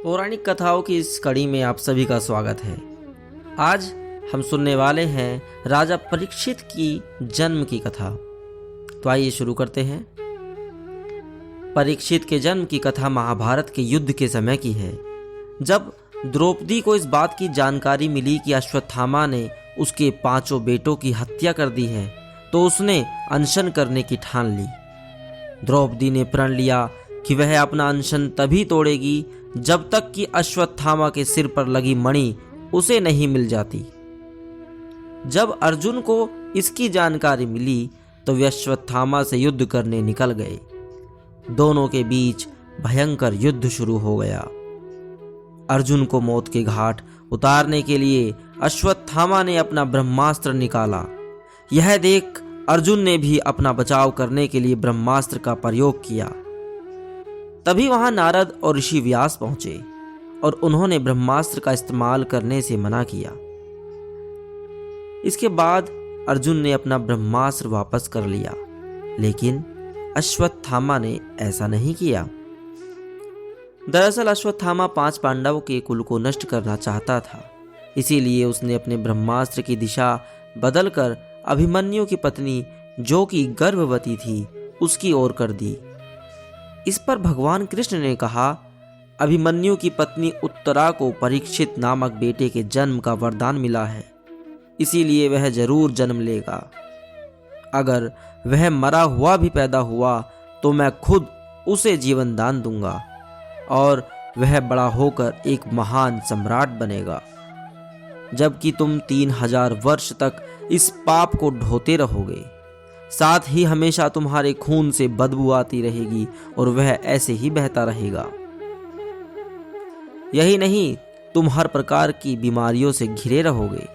पौराणिक कथाओं की इस कड़ी में आप सभी का स्वागत है। आज हम सुनने वाले हैं राजा परीक्षित की जन्म की कथा। तो आइए शुरू करते हैं। परीक्षित के जन्म की कथा महाभारत के युद्ध के समय की है। जब द्रौपदी को इस बात की जानकारी मिली कि अश्वत्थामा ने उसके 5 बेटों की हत्या कर दी है, तो उसने अनशन करने की ठान ली। द्रौपदी ने प्रण लिया कि वह अपना अनशन तभी तोड़ेगी जब तक कि अश्वत्थामा के सिर पर लगी मणि उसे नहीं मिल जाती। जब अर्जुन को इसकी जानकारी मिली तो वे अश्वत्थामा से युद्ध करने निकल गए। दोनों के बीच भयंकर युद्ध शुरू हो गया। अर्जुन को मौत के घाट उतारने के लिए अश्वत्थामा ने अपना ब्रह्मास्त्र निकाला। यह देख अर्जुन ने भी अपना बचाव करने के लिए ब्रह्मास्त्र का प्रयोग किया। तभी वहां नारद और ऋषि व्यास पहुंचे और उन्होंने ब्रह्मास्त्र का इस्तेमाल करने से मना किया। इसके बाद अर्जुन ने अपना ब्रह्मास्त्र वापस कर लिया, लेकिन अश्वत्थामा ने ऐसा नहीं किया। दरअसल अश्वत्थामा 5 पांडवों के कुल को नष्ट करना चाहता था, इसीलिए उसने अपने ब्रह्मास्त्र की दिशा बदलकर अभिमन्यु की पत्नी, जो कि गर्भवती थी, उसकी ओर कर दी। इस पर भगवान कृष्ण ने कहा, अभिमन्यु की पत्नी उत्तरा को परीक्षित नामक बेटे के जन्म का वरदान मिला है, इसीलिए वह जरूर जन्म लेगा। अगर वह मरा हुआ भी पैदा हुआ तो मैं खुद उसे जीवन दान दूंगा और वह बड़ा होकर एक महान सम्राट बनेगा, जबकि तुम 3000 वर्ष तक इस पाप को ढोते रहोगे। साथ ही हमेशा तुम्हारे खून से बदबू आती रहेगी और वह ऐसे ही बहता रहेगा। यही नहीं, तुम हर प्रकार की बीमारियों से घिरे रहोगे।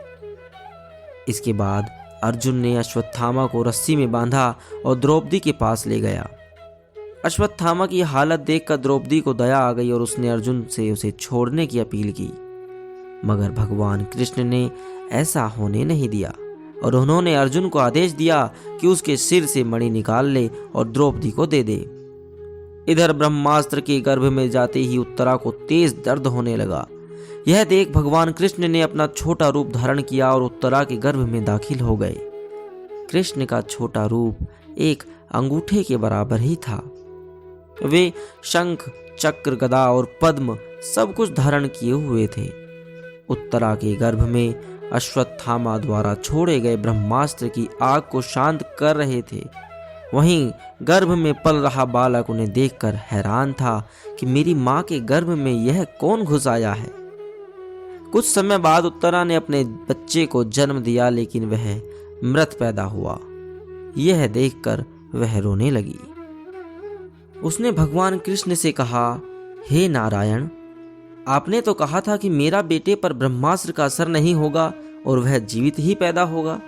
इसके बाद अर्जुन ने अश्वत्थामा को रस्सी में बांधा और द्रौपदी के पास ले गया। अश्वत्थामा की हालत देखकर द्रौपदी को दया आ गई और उसने अर्जुन से उसे छोड़ने की अपील की, मगर भगवान कृष्ण ने ऐसा होने नहीं दिया और उन्होंने अर्जुन को आदेश दिया कि उसके सिर से मणि निकाल ले और द्रौपदी को दे दे। इधर ब्रह्मास्त्र के गर्भ में जाते ही उत्तरा को तेज दर्द होने लगा। यह देख भगवान कृष्ण ने अपना छोटा रूप धारण किया और उत्तरा के गर्भ में दाखिल हो गए। कृष्ण का छोटा रूप एक अंगूठे के बराबर ही था। वे शंख, चक्र, गदा और पद्म सब कुछ धारण किए हुए थे। उत्तरा के गर्भ में अश्वत्थामा द्वारा छोड़े गए ब्रह्मास्त्र की आग को शांत कर रहे थे। वहीं गर्भ में पल रहा बालक उन्हें देखकर हैरान था कि मेरी मां के गर्भ में यह कौन घुस आया है। कुछ समय बाद उत्तरा ने अपने बच्चे को जन्म दिया, लेकिन वह मृत पैदा हुआ। यह देखकर वह रोने लगी। उसने भगवान कृष्ण से कहा, हे नारायण, आपने तो कहा था कि मेरा बेटे पर ब्रह्मास्त्र का असर नहीं होगा और वह जीवित ही पैदा होगा।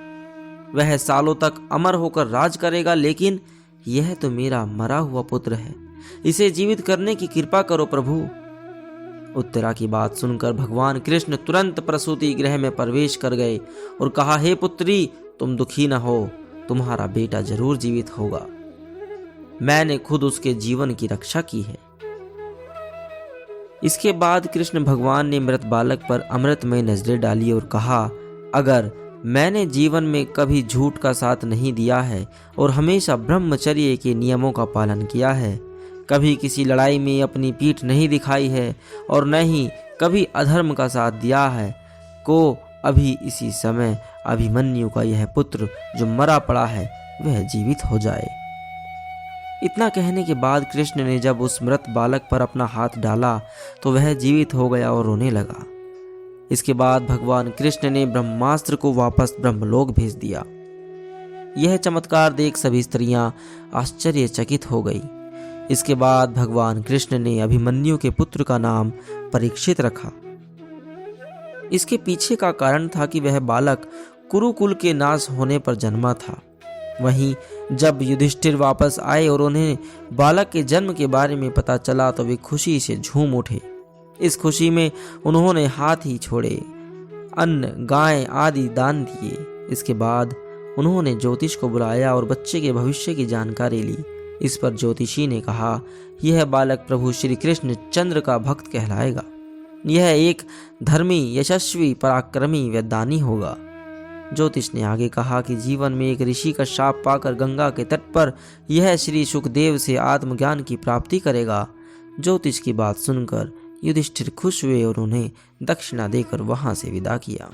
वह सालों तक अमर होकर राज करेगा, लेकिन यह तो मेरा मरा हुआ पुत्र है। इसे जीवित करने की कृपा करो प्रभु। उत्तरा की बात सुनकर भगवान कृष्ण तुरंत प्रसूति गृह में प्रवेश कर गए और कहा, हे पुत्री, तुम दुखी न हो, तुम्हारा बेटा जरूर जीवित होगा। मैंने खुद उसके जीवन की रक्षा की है। इसके बाद कृष्ण भगवान ने मृत बालक पर अमृतमय नजरें डाली और कहा, अगर मैंने जीवन में कभी झूठ का साथ नहीं दिया है और हमेशा ब्रह्मचर्य के नियमों का पालन किया है, कभी किसी लड़ाई में अपनी पीठ नहीं दिखाई है और न ही कभी अधर्म का साथ दिया है, को अभी इसी समय अभिमन्यु का यह पुत्र जो मरा पड़ा है वह जीवित हो जाए। इतना कहने के बाद कृष्ण ने जब उस मृत बालक पर अपना हाथ डाला तो वह जीवित हो गया और रोने लगा। इसके बाद भगवान कृष्ण ने ब्रह्मास्त्र को वापस ब्रह्मलोक भेज दिया। यह चमत्कार देख सभी स्त्रियां आश्चर्यचकित हो गई। इसके बाद भगवान कृष्ण ने अभिमन्यु के पुत्र का नाम परीक्षित रखा। इसके पीछे का कारण था कि वह बालक कुरुकुल के नाश होने पर जन्मा था। वहीं जब युधिष्ठिर वापस आए और उन्हें बालक के जन्म के बारे में पता चला तो वे खुशी से झूम उठे। इस खुशी में उन्होंने हाथी छोड़े, अन्न, गाय आदि दान दिए। इसके बाद उन्होंने ज्योतिष को बुलाया और बच्चे के भविष्य की जानकारी ली। इस पर ज्योतिषी ने कहा, यह बालक प्रभु श्री कृष्ण चंद्र का भक्त कहलाएगा। यह एक धर्मी, यशस्वी, पराक्रमी व दानी होगा। ज्योतिष ने आगे कहा कि जीवन में एक ऋषि का शाप पाकर गंगा के तट पर यह श्री सुखदेव से आत्मज्ञान की प्राप्ति करेगा। ज्योतिष की बात सुनकर युधिष्ठिर खुश हुए और उन्हें दक्षिणा देकर वहां से विदा किया।